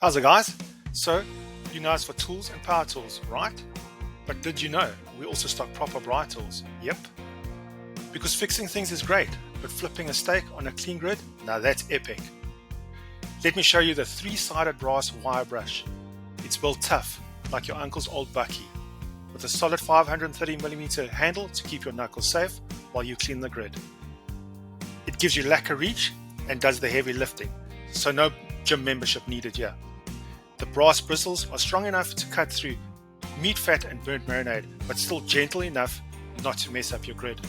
How's it, guys? So, you know us for tools and power tools, right? But did you know we also stock proper braai tools? Yep. Because fixing things is great, but flipping a steak on a clean grid, now that's epic. Let me show you the 3-sided brass wire brush. It's built tough, like your uncle's old bucky, with a solid 530mm handle to keep your knuckles safe while you clean the grid. It gives you lacquer reach and does the heavy lifting, so no gym membership needed here. The brass bristles are strong enough to cut through meat, fat and burnt marinade, but still gentle enough not to mess up your grid.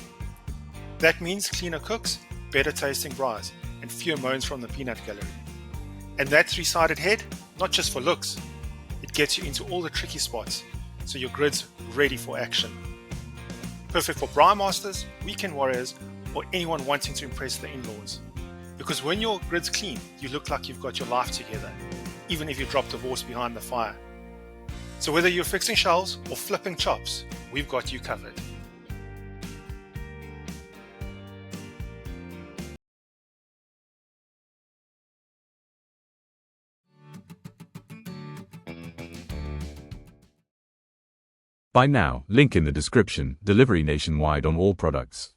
That means cleaner cooks, better tasting braais, and fewer moans from the peanut gallery. And that 3-sided head, not just for looks, it gets you into all the tricky spots, so your grid's ready for action. Perfect for braai masters, weekend warriors, or anyone wanting to impress the in-laws. Because when your grid's clean, you look like you've got your life together, even if you drop divorce behind the fire. So whether you're fixing shelves or flipping chops, we've got you covered. Buy now, link in the description, delivery nationwide on all products.